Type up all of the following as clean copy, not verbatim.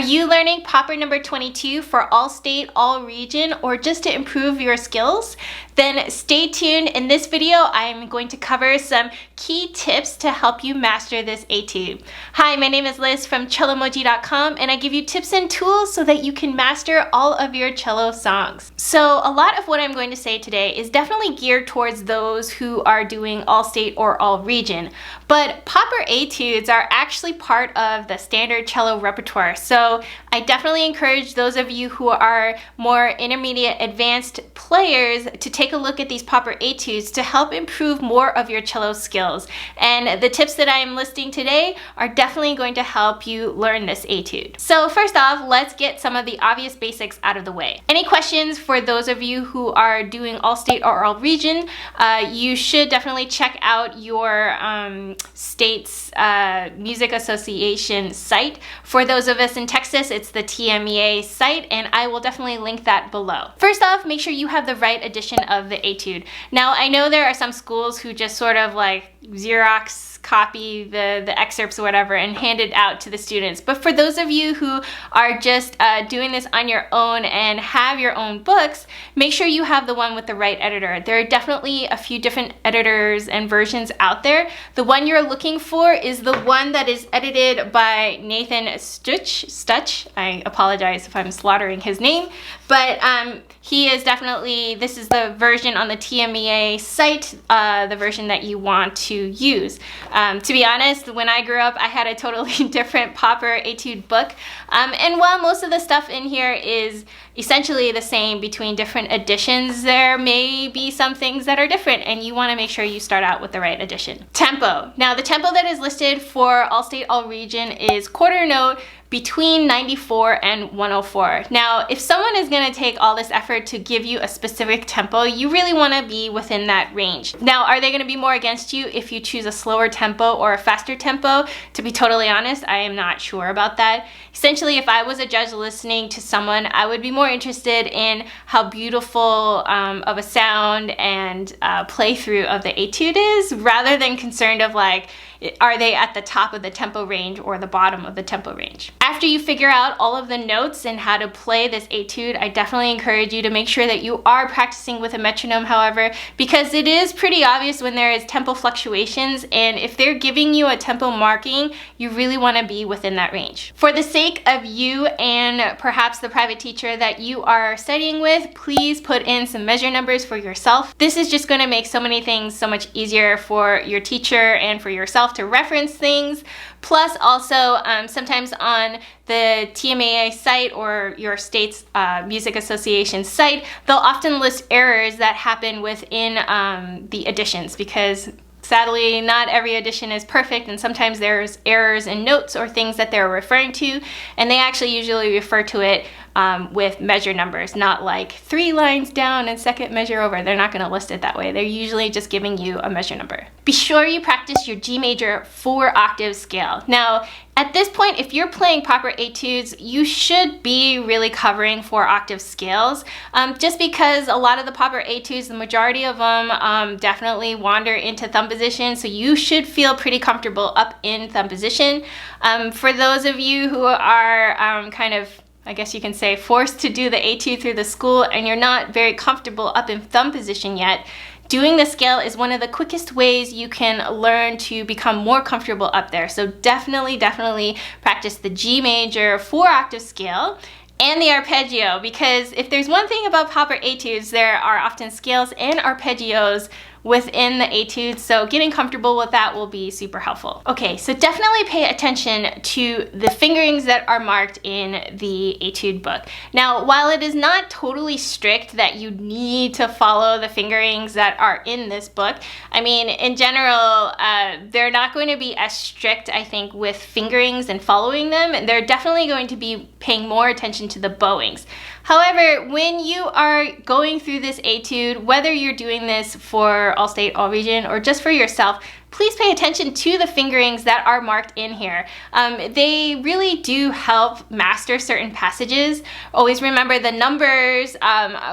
you learning popper number 22 for all state, all region, or just to improve your skills? Then stay tuned. In this video, I'm going to cover some key tips to help you master this etude. Hi, my name is Liz from Cellomoji.com, and I give you tips and tools so that you can master all of your cello songs. So a lot of what I'm going to say today is definitely geared towards those who are doing all state or all region, but popper etudes are actually part of the standard cello repertoire. So I definitely encourage those of you who are more intermediate advanced players to take a look at these popper etudes to help improve more of your cello skills. And the tips that I am listing today are definitely going to help you learn this etude. So first off, let's get some of the obvious basics out of the way. Any questions for those of you who are doing all state or all region? You should definitely check out your state's music association site. For those of us in Texas, it's the TMEA site, and I will definitely link that below. First off, make sure you have the right edition of the etude. Now, I know there are some schools who just sort of like Xerox copy the excerpts or whatever and hand it out to the students. But for those of you who are just doing this on your own and have your own books, make sure you have the one with the right editor. There are definitely a few different editors and versions out there. The one you're looking for is the one that is edited by Nathan Stutch. I apologize if I'm slaughtering his name, but he is definitely, this is the version on the TMEA site, the version that you want to use. To be honest, when I grew up, I had a totally different popper etude book. And while most of the stuff in here is essentially the same between different editions, there may be some things that are different, and you want to make sure you start out with the right edition. Tempo. Now, the tempo that is listed for all state, all region is quarter note between 94 and 104. Now, if someone is going to take all this effort to give you a specific tempo, you really want to be within that range. Now, are they going to be more against you if you choose a slower tempo or a faster tempo? To be totally honest, I am not sure about that. Essentially, if I was a judge listening to someone, I would be more interested in how beautiful of a sound and playthrough of the etude is, rather than concerned of like, are they at the top of the tempo range or the bottom of the tempo range? After you figure out all of the notes and how to play this etude, I definitely encourage you to make sure that you are practicing with a metronome, however, because it is pretty obvious when there is tempo fluctuations, and if they're giving you a tempo marking, you really want to be within that range. For the sake of you and perhaps the private teacher that you are studying with, please put in some measure numbers for yourself. This is just going to make so many things so much easier for your teacher and for yourself to reference things. Plus also sometimes on the TMAA site or your state's music association site, they'll often list errors that happen within the editions, because sadly, not every edition is perfect, and sometimes there's errors in notes or things that they're referring to, and they actually usually refer to it with measure numbers, not like 3 lines down and second measure over. They're not going to list it that way. They're usually just giving you a measure number. Be sure you practice your G major 4-octave scale. Now, at this point, if you're playing popper etudes, you should be really covering 4-octave scales, just because a lot of the popper etudes, the majority of them definitely wander into thumb position, so you should feel pretty comfortable up in thumb position. For those of you who are kind of, I guess you can say, forced to do the etude through the school and you're not very comfortable up in thumb position yet, doing the scale is one of the quickest ways you can learn to become more comfortable up there. So definitely practice the G major 4-octave scale and the arpeggio, because if there's one thing about popper etudes, there are often scales and arpeggios within the etudes, so getting comfortable with that will be super helpful. Okay, so definitely pay attention to the fingerings that are marked in the etude book. Now, while it is not totally strict that you need to follow the fingerings that are in this book, I mean, in general, they're not going to be as strict, I think, with fingerings and following them. They're definitely going to be paying more attention to the bowings. However, when you are going through this etude, whether you're doing this for all state, all region, or just for yourself, please pay attention to the fingerings that are marked in here. They really do help master certain passages. Always remember the numbers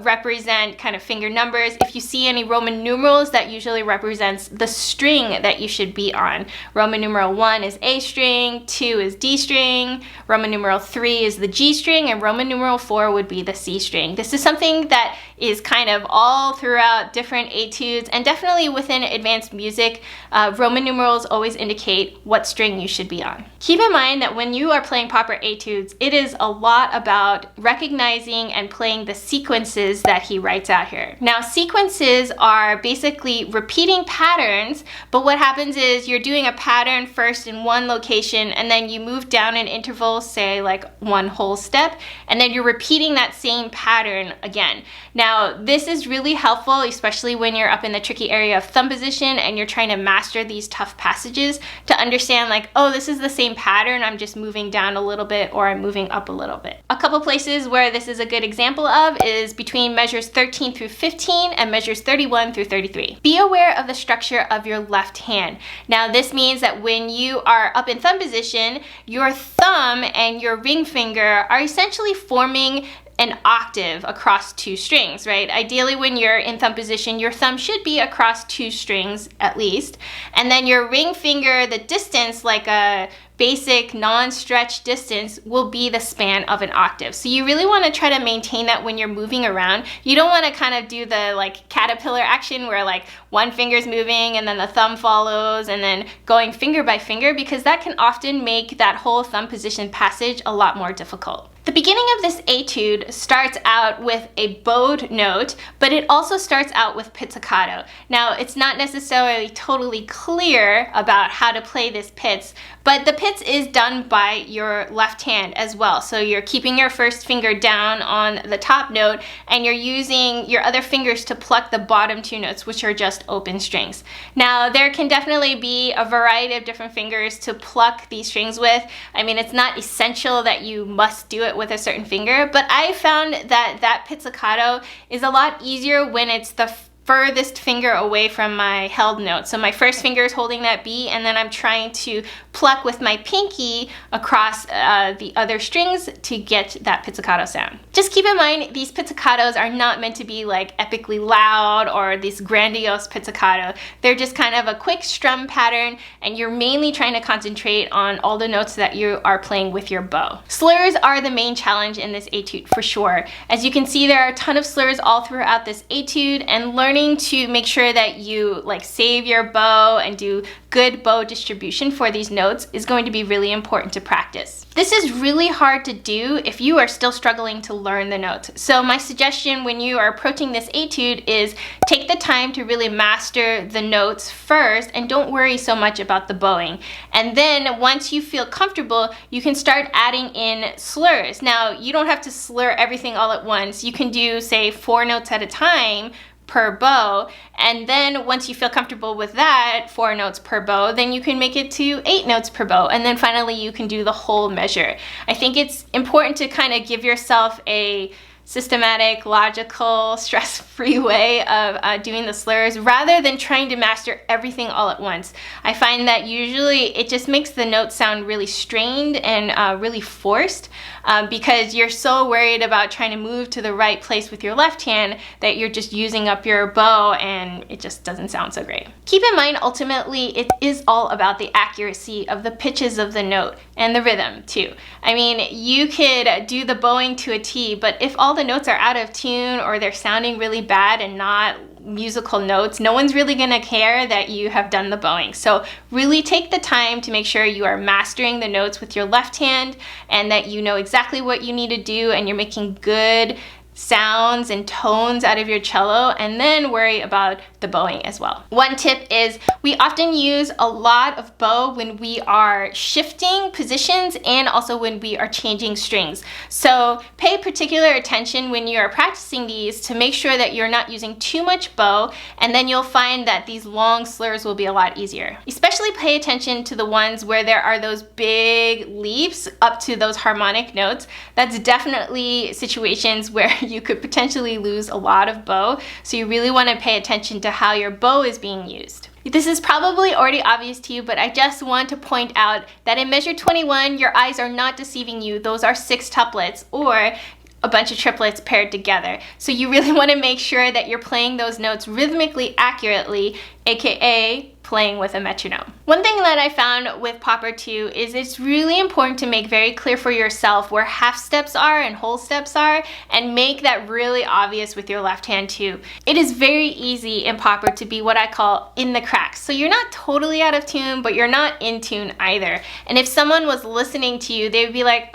represent kind of finger numbers. If you see any Roman numerals, that usually represents the string that you should be on. Roman numeral 1 is A string, 2 is D string, Roman numeral 3 is the G string, and Roman numeral 4 would be the C string. This is something that is kind of all throughout different etudes, and definitely within advanced music, Roman numerals always indicate what string you should be on. Keep in mind that when you are playing proper etudes, it is a lot about recognizing and playing the sequences that he writes out here. Now, sequences are basically repeating patterns, but what happens is you're doing a pattern first in one location, and then you move down an interval, say like one whole step, and then you're repeating that same pattern again. Now, this is really helpful, especially when you're up in the tricky area of thumb position and you're trying to master these tough passages, to understand like, oh, this is the same pattern, I'm just moving down a little bit or I'm moving up a little bit. A couple places where this is a good example of is between measures 13 through 15 and measures 31 through 33. Be aware of the structure of your left hand. Now, this means that when you are up in thumb position, your thumb and your ring finger are essentially forming an octave across two strings, right? Ideally, when you're in thumb position, your thumb should be across two strings at least. And then your ring finger, the distance, like a basic non-stretch distance, will be the span of an octave. So you really want to try to maintain that when you're moving around. You don't want to kind of do the like caterpillar action where like one finger's moving and then the thumb follows and then going finger by finger, because that can often make that whole thumb position passage a lot more difficult. The beginning of this etude starts out with a bowed note, but it also starts out with pizzicato. Now, it's not necessarily totally clear about how to play this pizz, but the pizz is done by your left hand as well. So you're keeping your first finger down on the top note, and you're using your other fingers to pluck the bottom two notes, which are just open strings. Now, there can definitely be a variety of different fingers to pluck these strings with. I mean, it's not essential that you must do it with a certain finger, but I found that pizzicato is a lot easier when it's the furthest finger away from my held note. So my first finger is holding that B, and then I'm trying to pluck with my pinky across the other strings to get that pizzicato sound. Just keep in mind, these pizzicatos are not meant to be like epically loud or this grandiose pizzicato. They're just kind of a quick strum pattern, and you're mainly trying to concentrate on all the notes that you are playing with your bow. Slurs are the main challenge in this etude for sure. As you can see, there are a ton of slurs all throughout this etude, and learning to make sure that you like save your bow and do good bow distribution for these notes is going to be really important to practice. This is really hard to do if you are still struggling to learn the notes. So my suggestion when you are approaching this etude is take the time to really master the notes first, and don't worry so much about the bowing. And then once you feel comfortable, you can start adding in slurs. Now, you don't have to slur everything all at once. You can do, say, 4 notes at a time per bow, and then once you feel comfortable with that, 4 notes per bow, then you can make it to 8 notes per bow, and then finally you can do the whole measure. I think it's important to kind of give yourself a systematic, logical, stress-free way of doing the slurs rather than trying to master everything all at once. I find that usually it just makes the notes sound really strained and really forced because you're so worried about trying to move to the right place with your left hand that you're just using up your bow, and it just doesn't sound so great. Keep in mind, ultimately, it is all about the accuracy of the pitches of the note and the rhythm too. I mean, you could do the bowing to a T, but if all the notes are out of tune or they're sounding really bad and not musical notes, no one's really gonna care that you have done the bowing. So really take the time to make sure you are mastering the notes with your left hand and that you know exactly what you need to do and you're making good sounds and tones out of your cello, and then worry about the bowing as well. One tip is we often use a lot of bow when we are shifting positions and also when we are changing strings. So pay particular attention when you are practicing these to make sure that you're not using too much bow, and then you'll find that these long slurs will be a lot easier. Especially pay attention to the ones where there are those big leaps up to those harmonic notes. That's definitely situations where you could potentially lose a lot of bow, so you really want to pay attention to how your bow is being used. This is probably already obvious to you, but I just want to point out that in measure 21, your eyes are not deceiving you. Those are sextuplets, or a bunch of triplets paired together. So you really want to make sure that you're playing those notes rhythmically accurately, aka playing with a metronome. One thing that I found with Popper too is it's really important to make very clear for yourself where half steps are and whole steps are, and make that really obvious with your left hand too. It is very easy in Popper to be what I call in the cracks. So you're not totally out of tune, but you're not in tune either. And if someone was listening to you, they would be like,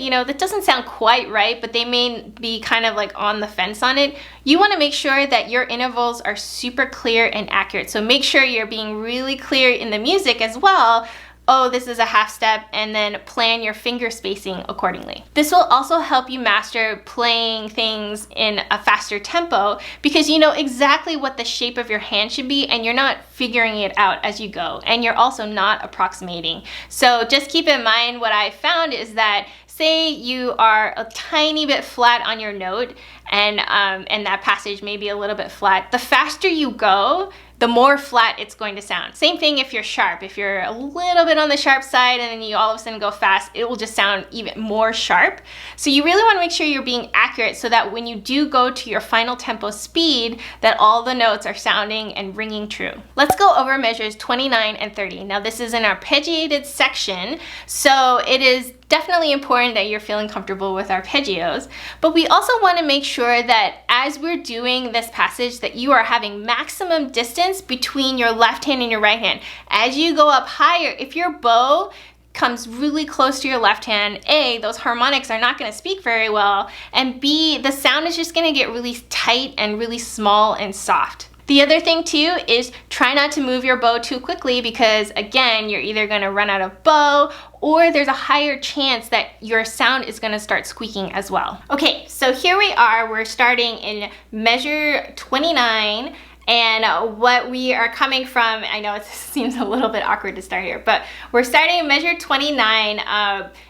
you know, that doesn't sound quite right, but they may be kind of like on the fence on it. You want to make sure that your intervals are super clear and accurate. So make sure you're being really clear in the music as well. Oh, this is a half step, and then plan your finger spacing accordingly. This will also help you master playing things in a faster tempo, because you know exactly what the shape of your hand should be, and you're not figuring it out as you go, and you're also not approximating. So just keep in mind, what I found is that say you are a tiny bit flat on your note, and that passage may be a little bit flat. The faster you go, the more flat it's going to sound. Same thing if you're sharp. If you're a little bit on the sharp side and then you all of a sudden go fast, it will just sound even more sharp. So you really want to make sure you're being accurate so that when you do go to your final tempo speed, that all the notes are sounding and ringing true. Let's go over measures 29 and 30. Now this is an arpeggiated section, so it is definitely important that you're feeling comfortable with arpeggios, but we also want to make sure that as we're doing this passage that you are having maximum distance between your left hand and your right hand. As you go up higher, if your bow comes really close to your left hand, A, those harmonics are not going to speak very well, and B, the sound is just going to get really tight and really small and soft. The other thing too is try not to move your bow too quickly, because again, you're either going to run out of bow, or there's a higher chance that your sound is going to start squeaking as well. Okay, so here we are. We're starting in measure 29. And what we are coming from, I know it seems a little bit awkward to start here, but we're starting in measure 29.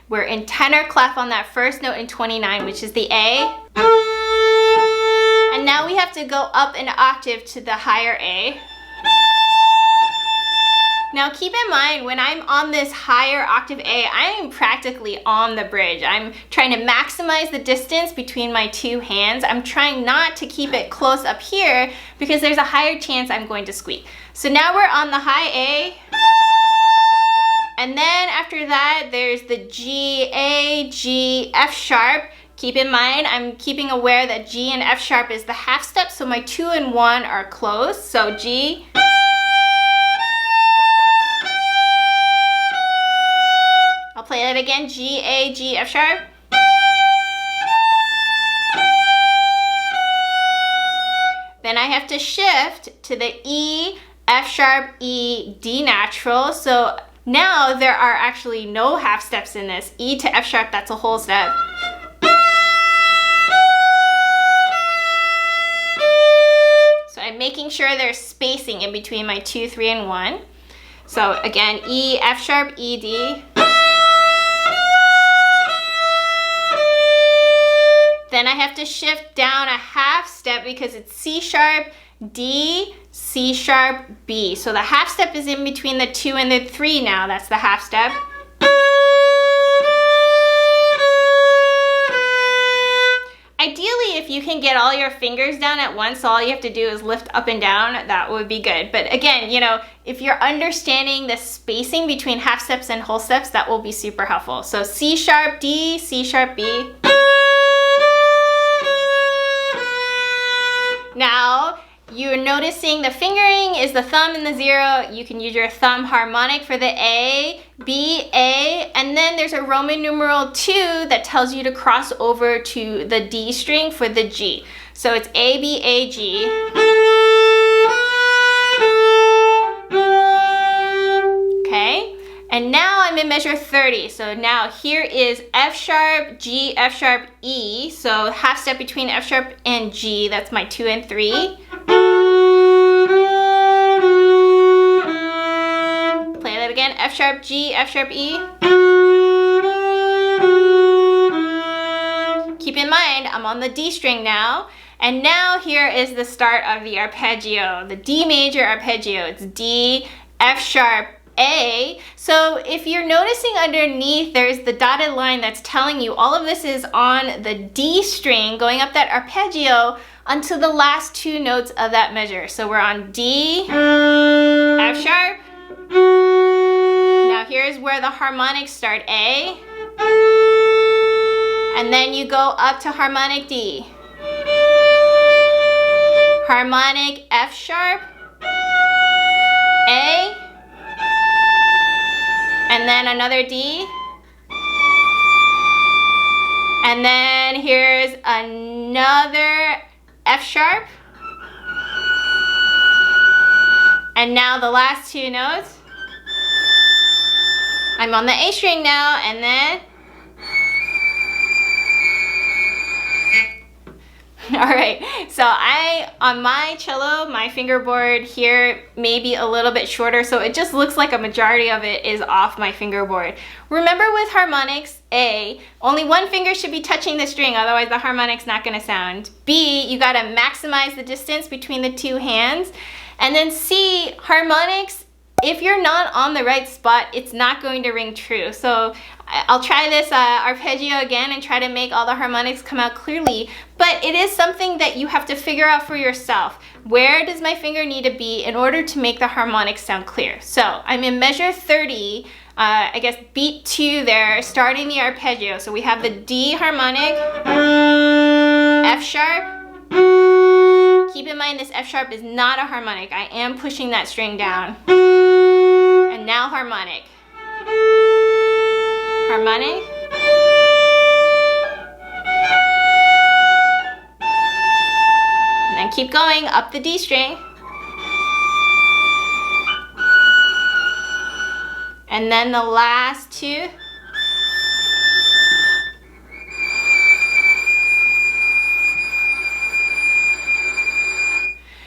We're in tenor clef on that first note in 29, which is the A. And now we have to go up an octave to the higher A. Now keep in mind, when I'm on this higher octave A, I am practically on the bridge. I'm trying to maximize the distance between my two hands. I'm trying not to keep it close up here because there's a higher chance I'm going to squeak. So now we're on the high A. And then after that, there's the G, A, G, F sharp. Keep in mind, I'm keeping aware that G and F sharp is the half step, so my 2 and 1 are close. So G. I'll play that again, G, A, G, F sharp. Then I have to shift to the E, F sharp, E, D natural. So now there are actually no half steps in this. E to F sharp, that's a whole step. So I'm making sure there's spacing in between my 2, 3, and 1. So again, E, F sharp, E, D. Then I have to shift down a half step because it's C sharp, D, C sharp, B. So the half step is in between the 2 and the 3 now. That's the half step. Ideally, if you can get all your fingers down at once, all you have to do is lift up and down, that would be good. But again, you know, if you're understanding the spacing between half steps and whole steps, that will be super helpful. So C sharp, D, C sharp, B. Now, you're noticing the fingering is the thumb and the 0. You can use your thumb harmonic for the A, B, A, and then there's a Roman numeral 2 that tells you to cross over to the D string for the G. So it's A, B, A, G. Okay, and now I'm in measure 30. So now here is F sharp, G, F sharp, E. So half step between F sharp and G, that's my 2 and 3. Play that again, F sharp, G, F sharp, E. Keep in mind, I'm on the D string now, And now here is the start of the arpeggio, the D major arpeggio. It's D, F sharp, A. So if you're noticing underneath, there's the dotted line that's telling you all of this is on the D string going up that arpeggio until the last two notes of that measure. So we're on D, F sharp. Now here's where the harmonics start, A. And then you go up to harmonic D. Harmonic F sharp, A, and then another D, and then here's another F sharp, and now the last two notes. I'm on the A string now, and then all right, so on my cello, my fingerboard here may be a little bit shorter, so it just looks like a majority of it is off my fingerboard. Remember with harmonics, A, only one finger should be touching the string, otherwise the harmonic's not gonna sound. B, you gotta maximize the distance between the two hands. And then C, harmonics, if you're not on the right spot, it's not going to ring true. So I'll try this arpeggio again and try to make all the harmonics come out clearly, but it is something that you have to figure out for yourself. Where does my finger need to be in order to make the harmonics sound clear? So I'm in measure 30, I guess beat 2 there, starting the arpeggio. So we have the D harmonic, F sharp. Keep in mind this F sharp is not a harmonic. I am pushing that string down. And now harmonic. Harmonic. And then keep going up the D string. And then the last two.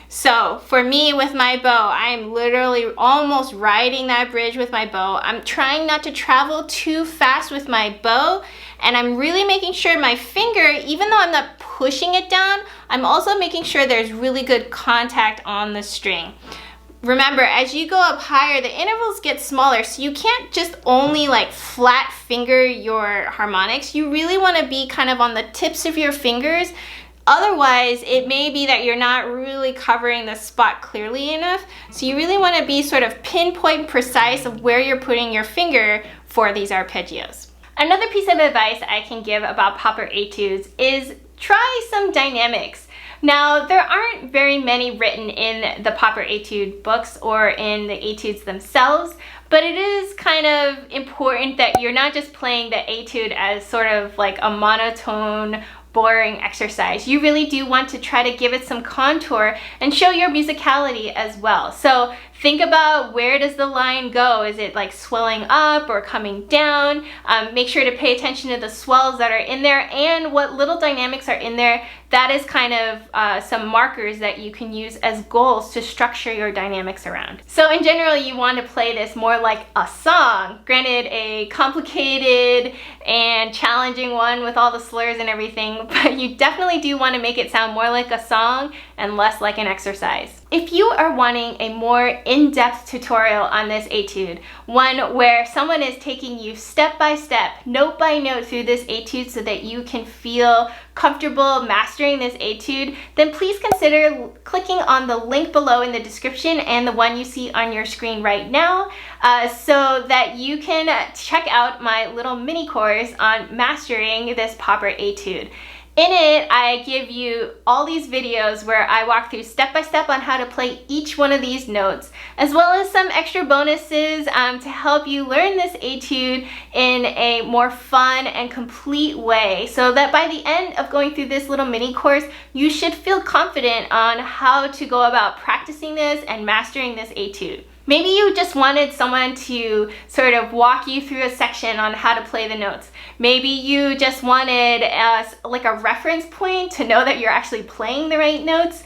So for me with my bow, I'm literally almost riding that bridge with my bow. I'm trying not to travel too fast with my bow, and I'm really making sure my finger, even though I'm not pushing it down, I'm also making sure there's really good contact on the string. Remember, as you go up higher, the intervals get smaller, so you can't just only like flat finger your harmonics. You really want to be kind of on the tips of your fingers. Otherwise, it may be that you're not really covering the spot clearly enough. So you really want to be sort of pinpoint precise of where you're putting your finger for these arpeggios. Another piece of advice I can give about proper etudes is try some dynamics. Now, there aren't very many written in the proper etude books or in the etudes themselves, but it is kind of important that you're not just playing the etude as sort of like a monotone, boring exercise. You really do want to try to give it some contour and show your musicality as well. So think about, where does the line go? Is it like swelling up or coming down? Make sure to pay attention to the swells that are in there and what little dynamics are in there. That is kind of some markers that you can use as goals to structure your dynamics around. So in general, you want to play this more like a song. Granted, a complicated and challenging one with all the slurs and everything, but you definitely do want to make it sound more like a song and less like an exercise. If you are wanting a more in-depth tutorial on this etude, one where someone is taking you step by step, note by note through this etude so that you can feel comfortable mastering this etude, then please consider clicking on the link below in the description and the one you see on your screen right now, so that you can check out my little mini course on mastering this proper etude. In it, I give you all these videos where I walk through step by step on how to play each one of these notes, as well as some extra bonuses to help you learn this etude in a more fun and complete way, so that by the end of going through this little mini course, you should feel confident on how to go about practicing this and mastering this etude. Maybe you just wanted someone to sort of walk you through a section on how to play the notes. Maybe you just wanted like a reference point to know that you're actually playing the right notes.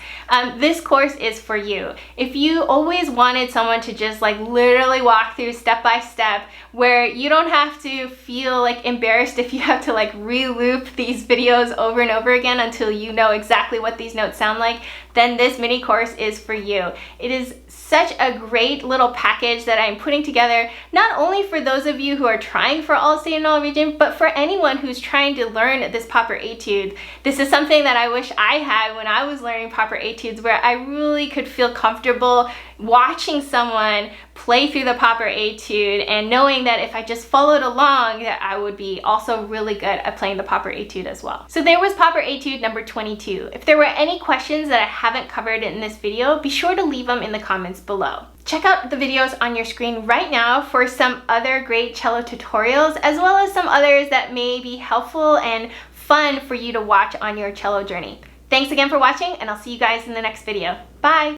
This course is for you. If you always wanted someone to just like literally walk through step by step, where you don't have to feel like embarrassed if you have to like re-loop these videos over and over again until you know exactly what these notes sound like, then this mini course is for you. It is such a great little package that I'm putting together, not only for those of you who are trying for all state and all region, but for anyone who's trying to learn this proper etude. This is something that I wish I had when I was learning proper etudes, where I really could feel comfortable watching someone play through the proper etude and knowing that if I just followed along, that I would be also really good at playing the proper etude as well. So there was proper etude number 22. If there were any questions that I haven't covered in this video, be sure to leave them in the comments below. Check out the videos on your screen right now for some other great cello tutorials, as well as some others that may be helpful and fun for you to watch on your cello journey. Thanks again for watching, and I'll see you guys in the next video. Bye!